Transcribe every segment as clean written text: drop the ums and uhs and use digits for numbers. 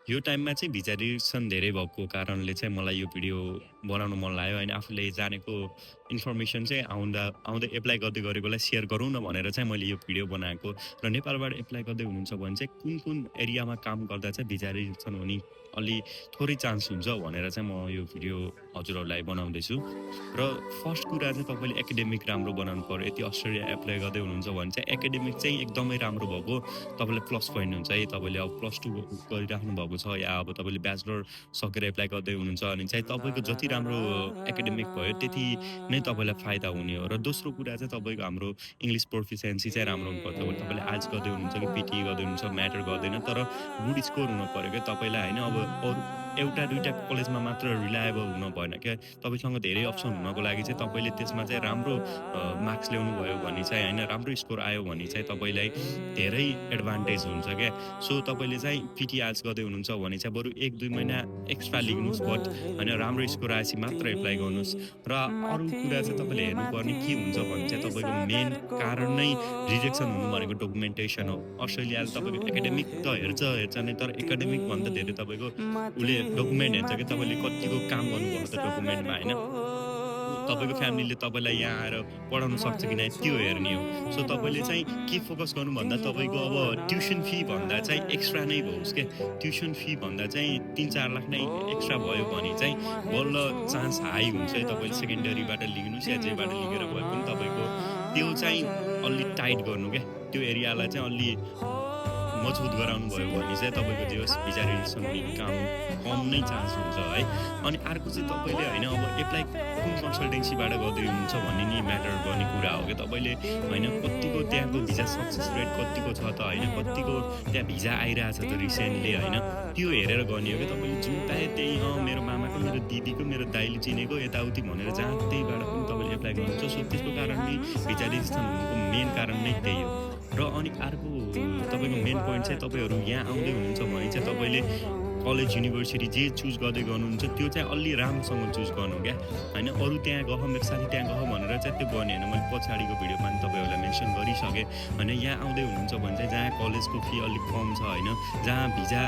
यो टाइममा चाहिँ भिजा रिजेक्सन धेरै भएको कारणले चाहिँ मलाई यो भिडियो बनाउन मन लाग्यो होइन। आफूले जानेको इन्फर्मेसन चाहिँ आउँदै एप्लाई गर्दै गरेकोलाई सेयर गरौँ न भनेर चाहिँ मैले यो भिडियो बनाएको। र नेपालबाट एप्लाई गर्दै हुनुहुन्छ भने चाहिँ कुन एरियामा काम गर्दा चाहिँ भिजा रिजेक्सन हुने अलि थोरै चान्स हुन्छ भनेर चाहिँ म यो भिडियो हजुरहरूलाई बनाउँदैछु। र फर्स्ट कुरा चाहिँ तपाईँले एकाडेमिक राम्रो बनाउनु पर्यो। यदि अस्ट्रेलिया एप्लाई गर्दै हुनुहुन्छ भने चाहिँ एकाडेमिक चाहिँ एकदमै राम्रो भएको तपाईँलाई प्लस पोइन्ट हुन्छ है। तपाईँले अब +2 गरिराख्नु भएको छ या अब तपाईँले ब्याचलर सकेर एप्लाई गर्दै हुनुहुन्छ भने चाहिँ तपाईँको जति राम्रो एकाडेमिक भयो त्यति नै तपाईँलाई फाइदा हुने हो। र दोस्रो कुरा चाहिँ तपाईँको हाम्रो इङ्ग्लिस प्रोफिसियन्सी चाहिँ राम्रो हुनुपर्छ। अब तपाईँले आर्ट्स गर्दै हुनुहुन्छ कि पिटी गर्दै हुनुहुन्छ म्याटर गर्दैन, तर गुड स्कोर हुनु पऱ्यो क्या तपाईँलाई होइन। अब अरू एउटा दुईवटा कलेजमा मात्र रिलायबल हुन भएन क्या। तपाईँसँग धेरै अप्सन हुनको लागि चाहिँ तपाईँले त्यसमा चाहिँ राम्रो मार्क्स ल्याउनु भयो भने चाहिँ होइन, राम्रो स्कोर आयो भने चाहिँ तपाईँलाई धेरै एडभान्टेज हुन्छ क्या। सो तपाईँले चाहिँ पिटी आर्ट्स गर्दै हुनुहुन्छ भने चाहिँ बरु 1-2 महिना एक्स्ट्रा लिनुहोस्, बट होइन राम्रो स्कोर आएपछि मात्र एप्लाई गर्नुहोस्। र अरू कुरा चाहिँ तपाईँले हेर्नुपर्ने के हुन्छ भने चाहिँ तपाईँको मेन कारण नै रिजेक्सन हुनु भनेको डकुमेन्टेसन हो। अस्ट्रेलियाले तपाईँको एकाडेमिक त हेर्छ नै, तर एकाडेमिक भन्दा धेरै तपाईँको उसले डकुमेन्ट हेर्छ कि तपाईँले कतिको काम गर्नुभयो त डकुमेन्टमा होइन। तपाईँको फ्यामिलीले तपाईँलाई यहाँ आएर पढाउन सक्छ कि नै त्यो हेर्ने हो। सो तपाईँले चाहिँ के फोकस गर्नु भन्दा तपाईँको अब ट्युसन फी भन्दा चाहिँ एक्स्ट्रा नै होस् क्या। ट्युसन फी भन्दा चाहिँ 3-4 लाख नै एक्स्ट्रा भयो भने चाहिँ बल्ल चान्स हाई हुन्छ है। तपाईँले सेकेन्डरीबाट लिनुहोस् या जेबाट लिएर भए पनि तपाईँको त्यो चाहिँ अलि टाइट गर्नु क्या। त्यो एरियालाई चाहिँ अलि मजबुत गराउनु भयो भने चाहिँ तपाईँको जे होस् भिजा रिजेक्सन हुने कम नै चान्स हुन्छ है। अनि अर्को चाहिँ तपाईँले होइन अब एप्लाई कुन कन्सल्टेन्सीबाट गर्दै हुनुहुन्छ भन्ने नि म्याटर गर्ने कुरा हो क्या। तपाईँले होइन कतिको त्यहाँको भिजा सक्सेस रेट कतिको छ त होइन, कतिको त्यहाँ भिजा आइरहेछ त रिसेन्टली होइन, त्यो हेरेर गर्ने हो क्या। तपाईँले जुन पाए त्यही मेरो मामाको, मेरो दिदीको, मेरो दाइले चिनेको यताउति भनेर जहाँ त्यहीबाट पनि तपाईँले एप्लाई गर्नुहुन्छ। सो त्यसको कारणले भिजा रिजेक्सन हुनुको मेन कारण नै त्यही हो। र अनि अर्को तपाईँको मेन पोइन्ट चाहिँ तपाईँहरू यहाँ आउँदै हुनुहुन्छ भने चाहिँ तपाईँले कलेज युनिभर्सिटी जे चुज गर्दै गर्नुहुन्छ त्यो चाहिँ अलि राम्रोसँग चुज गर्नु क्या होइन। अरू त्यहाँ गह मेरो साथी त्यहाँ गह भनेर चाहिँ त्यो गर्ने होइन। मैले पछाडिको भिडियोमा पनि तपाईँहरूलाई मेन्सन गरिसकेँ होइन। यहाँ आउँदै हुनुहुन्छ भने चाहिँ जहाँ कलेजको फी अलिक कम छ होइन, जहाँ भिजा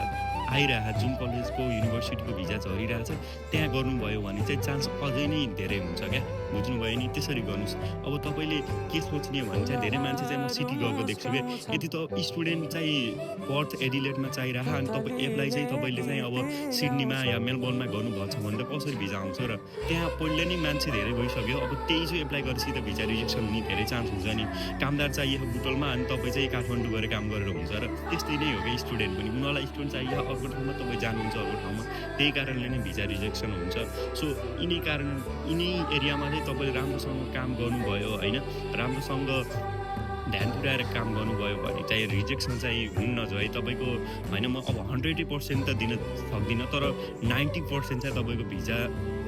आइरहेको जुन कलेजको युनिभर्सिटीको भिजा झरिरहेछ त्यहाँ गर्नुभयो भने चाहिँ चान्स अझै नै धेरै हुन्छ क्या। बुझ्नुभयो नि, त्यसरी गर्नुहोस्। अब तपाईँले के सोच्ने भने चाहिँ धेरै मान्छे चाहिँ म सिटी गएको देख्छु क्या। यदि त स्टुडेन्ट चाहिँ पर्थ एडिलेडमा चाहिरहेको अनि तपाईँ एप्लाई चाहिँ तपाईँले चाहिँ अब सिडनीमा या मेलबोर्नमा गर्नुभएको छ भने त कसरी भिजा आउँछ र त्यहाँ पहिले नै मान्छे धेरै गइसक्यो। अब त्यही चाहिँ एप्लाई गरेपछि त भिजा रिजेक्सन हुने धेरै चान्स हुन्छ नि। कामदार चाहिएको बुटोलमा अनि तपाईँ चाहिँ काठमाडौँ गएर काम गरेर हुन्छ र त्यस्तै नै हो क्या। स्टुडेन्ट पनि उनीहरूलाई स्टुडेन्ट चाहियो अर्को ठाउँमा, तपाईँ जानुहुन्छ अर्को ठाउँमा, त्यही कारणले नै भिजा रिजेक्सन हुन्छ। सो यिनै एरियामा चाहिँ तपाईँले राम्रोसँग काम गर्नुभयो होइन, राम्रोसँग ध्यान पुऱ्याएर काम गर्नुभयो भने चाहिँ रिजेक्सन चाहिँ हुन्न जो है। तपाईँको होइन म अब 100% त दिन सक्दिनँ, तर 90% चाहिँ तपाईँको भिजा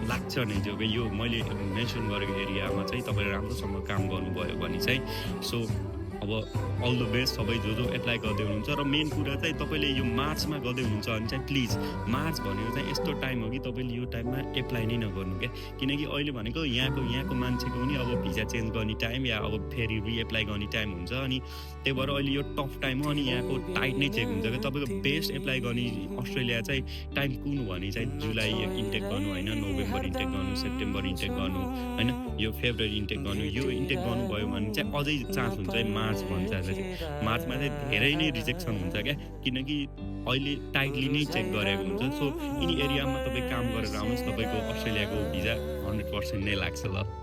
लाग्छ नै जो कि यो मैले मेन्सन गरेको एरियामा चाहिँ तपाईँले राम्रोसँग काम गर्नुभयो भने चाहिँ। सो अब अल द बेस्ट सबै जो एप्लाई गर्दै हुनुहुन्छ। र मेन कुरा चाहिँ तपाईँले यो मार्चमा गर्दै हुनुहुन्छ भने चाहिँ प्लिज मार्च भनेको चाहिँ यस्तो टाइम हो कि तपाईँले यो टाइममा एप्लाई नै नगर्नु क्या। किनकि अहिले भनेको यहाँको मान्छेको पनि अब भिजा चेन्ज गर्ने टाइम या अब फेरि रिएप्लाई गर्ने टाइम हुन्छ। अनि त्यही भएर अहिले यो टफ टाइम हो अनि यहाँको टाइट नै चेक हुन्छ क्या। तपाईँको बेस्ट एप्लाई गर्ने अस्ट्रेलिया चाहिँ टाइम कुन भने चाहिँ जुलाई इन्टेक गर्नु होइन, नोभेम्बर इन्टेक गर्नु, सेप्टेम्बर इन्टेक गर्नु होइन, यो फेब्रुअरी इन्टेक गर्नु, यो इन्टेक गर्नुभयो भने चाहिँ अझै चान्स हुन्छ है। मार्च भन्छ चाहिँ मार्चमा चाहिँ धेरै नै रिजेक्सन हुन्छ क्या, किनकि अहिले टाइटली नै चेक गरेको हुन्छ। सो यिनी एरियामा तपाईँ काम गरेर आउनुहोस्, तपाईँको अस्ट्रेलियाको भिजा 100% नै लाग्छ ल।